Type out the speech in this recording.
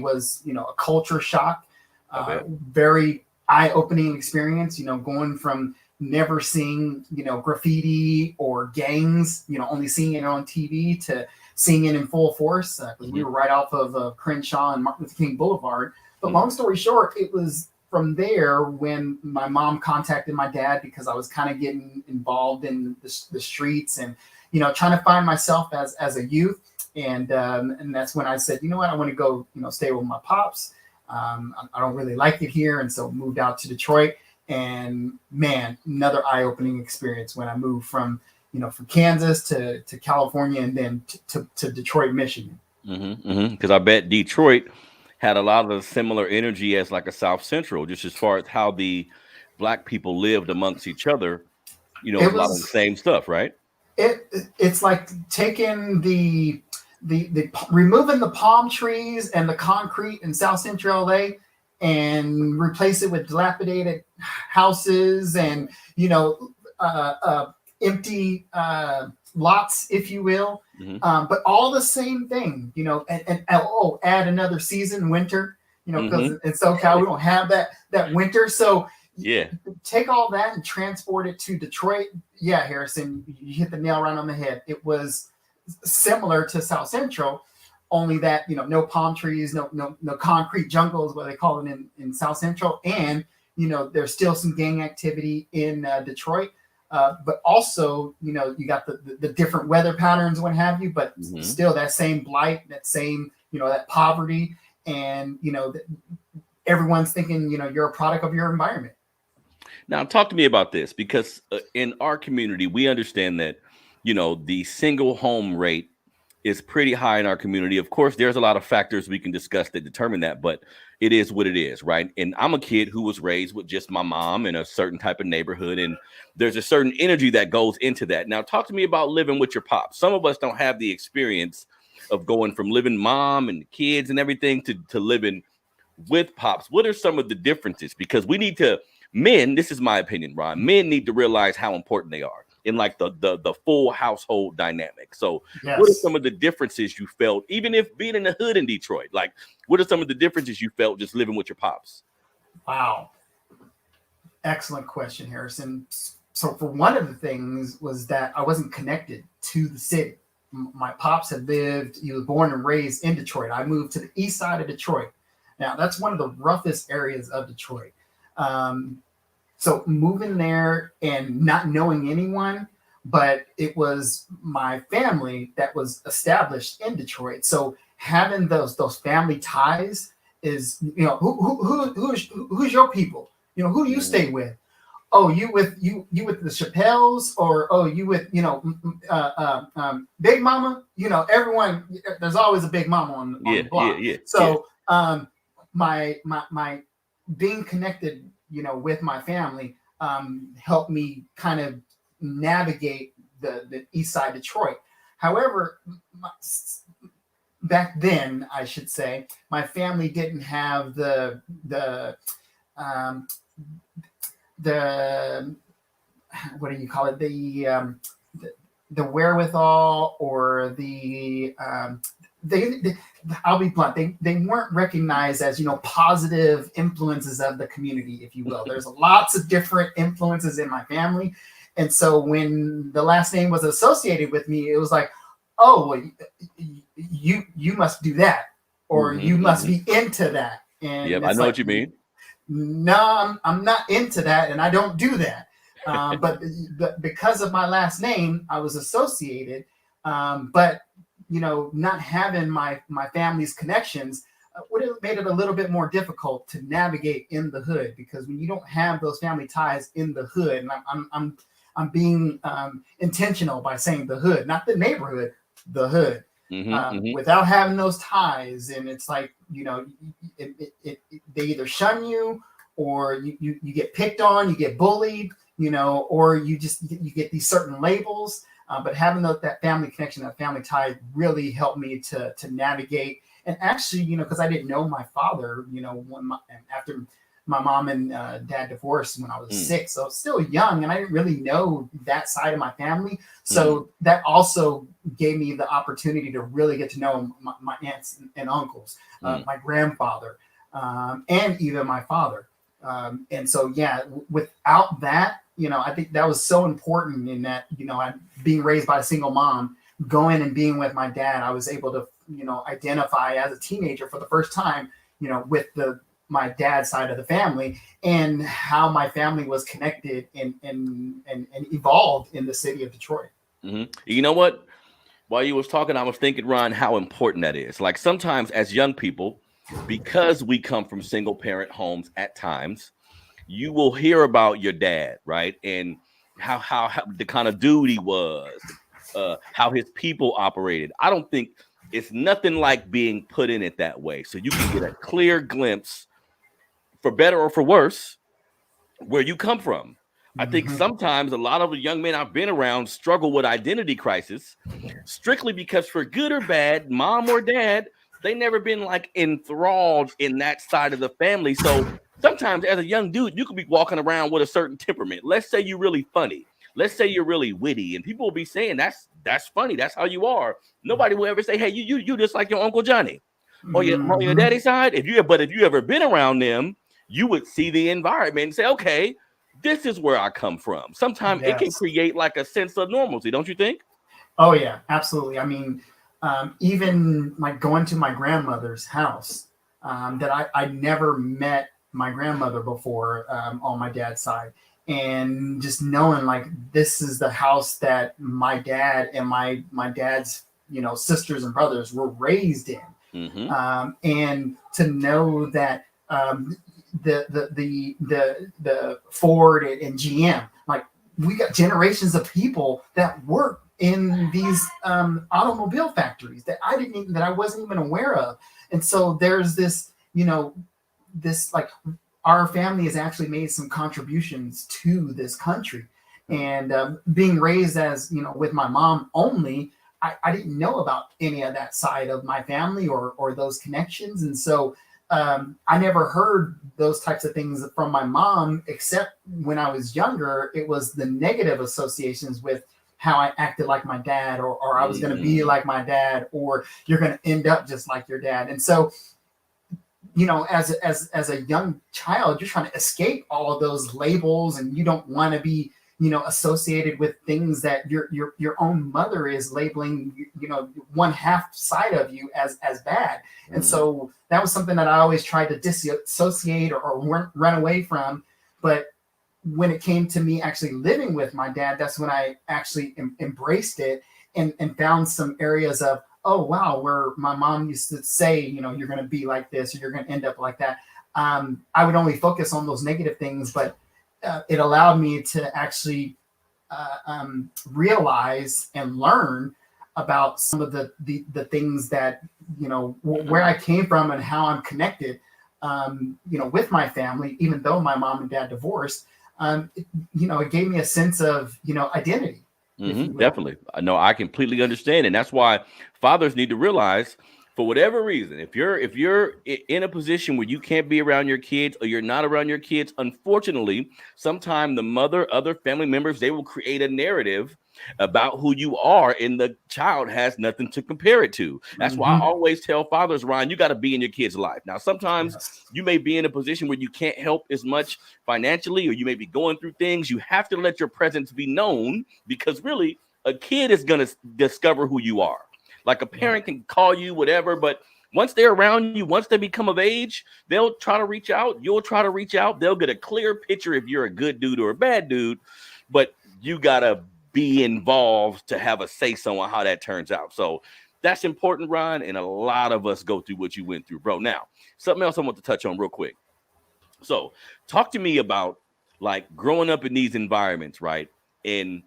was, a culture shock, very eye-opening experience, going from never seeing, graffiti or gangs, only seeing it on TV to seeing it in full force, because we were right off of Crenshaw and Martin Luther King Boulevard. But long story short, it was from there when my mom contacted my dad, because I was kind of getting involved in the streets and, trying to find myself as a youth. And that's when I said, you know what, I want to go, stay with my pops. I don't really like it here. And so moved out to Detroit. And man, another eye-opening experience when I moved from Kansas to California and then to Detroit, Michigan. Because I bet Detroit had a lot of similar energy as like a South Central, just as far as how the Black people lived amongst each other, a lot of the same stuff, right? It's like taking the removing the palm trees and the concrete in South Central LA and replace it with dilapidated houses and empty lots, if you will, but all the same thing, and add another season, winter, because in SoCal we don't have that winter, so take all that and transport it to Detroit. Yeah, Harrison, you hit the nail right on the head. It was similar to South Central, only that no palm trees, no concrete jungles, what they call it in South Central, and there's still some gang activity in Detroit, but also you got the different weather patterns, what have you, but still that same blight, that same that poverty, and everyone's thinking you're a product of your environment. Now talk to me about this, because in our community we understand that the single home rate is pretty high in our community. Of course, there's a lot of factors we can discuss that determine that, but it is what it is, right? And I'm a kid who was raised with just my mom in a certain type of neighborhood, and there's a certain energy that goes into that. Now, talk to me about living with your pops. Some of us don't have the experience of going from living mom and kids and everything to living with pops. What are some of the differences? Because we need to, men, this is my opinion, Ron, men need to realize how important they are in like the full household dynamic. So what are some of the differences you felt, even if being in the hood in Detroit? Like, what are some of the differences you felt just living with your pops? Wow. Excellent question, Harrison. So for one of the things was that I wasn't connected to the city. My pops had he was born and raised in Detroit. I moved to the east side of Detroit. Now, that's one of the roughest areas of Detroit. So moving there and not knowing anyone, but it was my family that was established in Detroit. So having those family ties is, who's your people? Who do you stay with? Oh, you with the Chappelles, or you with Big Mama? Everyone. There's always a Big Mama on the block. So my being connected, with my family, helped me kind of navigate the east side Detroit. However, back then, I should say, my family didn't have the what do you call it? The wherewithal, or I'll be blunt. They weren't recognized as, positive influences of the community, if you will. There's lots of different influences in my family. And so when the last name was associated with me, it was like, oh, well, you must do that, or you must be into that. And I know what you mean. No, I'm not into that, and I don't do that. But because of my last name, I was associated. But not having my family's connections would have made it a little bit more difficult to navigate in the hood, because when you don't have those family ties in the hood, and I'm being intentional by saying the hood, not the neighborhood, the hood, without having those ties, and it's like they either shun you, or you get picked on, you get bullied, or you get these certain labels. But having that family connection, that family tie, really helped me to navigate. And actually, because I didn't know my father, after my mom and dad divorced when I was 6, so still young, and I didn't really know that side of my family. So that also gave me the opportunity to really get to know my aunts and uncles, my grandfather, and even my father. And so, yeah, without that, I think that was so important in that, being raised by a single mom, going and being with my dad, I was able to, identify as a teenager for the first time, with my dad's side of the family and how my family was connected and evolved in the city of Detroit. You know what? While you was talking, I was thinking, Ron, how important that is. Like sometimes as young people, because we come from single parent homes at times, you will hear about your dad, right? And how the kind of dude he was, how his people operated. I don't think it's nothing like being put in it that way. So you can get a clear glimpse, for better or for worse, where you come from. I think sometimes a lot of the young men I've been around struggle with identity crisis strictly because, for good or bad, mom or dad, they never been like enthralled in that side of the family. So sometimes as a young dude, you could be walking around with a certain temperament. Let's say you're really funny. Let's say you're really witty, and people will be saying that's funny. That's how you are. Nobody will ever say, hey, you just like your Uncle Johnny or your daddy's side. If you ever been around them, you would see the environment and say, okay, this is where I come from. Sometimes it can create like a sense of normalcy, don't you think? Oh yeah, absolutely. I mean, even like going to my grandmother's house, that I never met my grandmother before, on my dad's side, and just knowing like this is the house that my dad and my dad's sisters and brothers were raised in, and to know that the Ford and GM, like we got generations of people that work in these automobile factories that I wasn't even aware of. And so there's this, this like our family has actually made some contributions to this country. And being raised as, with my mom only, I didn't know about any of that side of my family or those connections. And so I never heard those types of things from my mom, except when I was younger. It was the negative associations with how I acted like my dad, or I was going to be like my dad, or you're going to end up just like your dad. And so, as a young child, you're trying to escape all of those labels, and you don't want to be, associated with things that your own mother is labeling, one half side of you as bad. And so that was something that I always tried to disassociate or run away from. But when it came to me actually living with my dad, that's when I actually embraced it and found some areas of, oh, wow, where my mom used to say, you're going to be like this, or you're going to end up like that. I would only focus on those negative things, but it allowed me to actually realize and learn about some of the things that, where I came from and how I'm connected, with my family, even though my mom and dad divorced. It gave me a sense of, identity. Definitely. No, I completely understand. And that's why fathers need to realize, for whatever reason, if you're in a position where you can't be around your kids, or you're not around your kids, unfortunately, sometimes the mother, other family members, they will create a narrative about who you are, and the child has nothing to compare it to. That's why I always tell fathers, Ryan, you got to be in your kid's life. Now, sometimes you may be in a position where you can't help as much financially, or you may be going through things. You have to let your presence be known, because really a kid is going to discover who you are. Like a parent can call you whatever, but once they're around you, once they become of age, they'll try to reach out. You'll try to reach out. They'll get a clear picture if you're a good dude or a bad dude, but you got to be involved to have a say-so on how that turns out. So that's important, Ron, and a lot of us go through what you went through, bro. Now, something else I want to touch on real quick. So talk to me about like growing up in these environments, right? And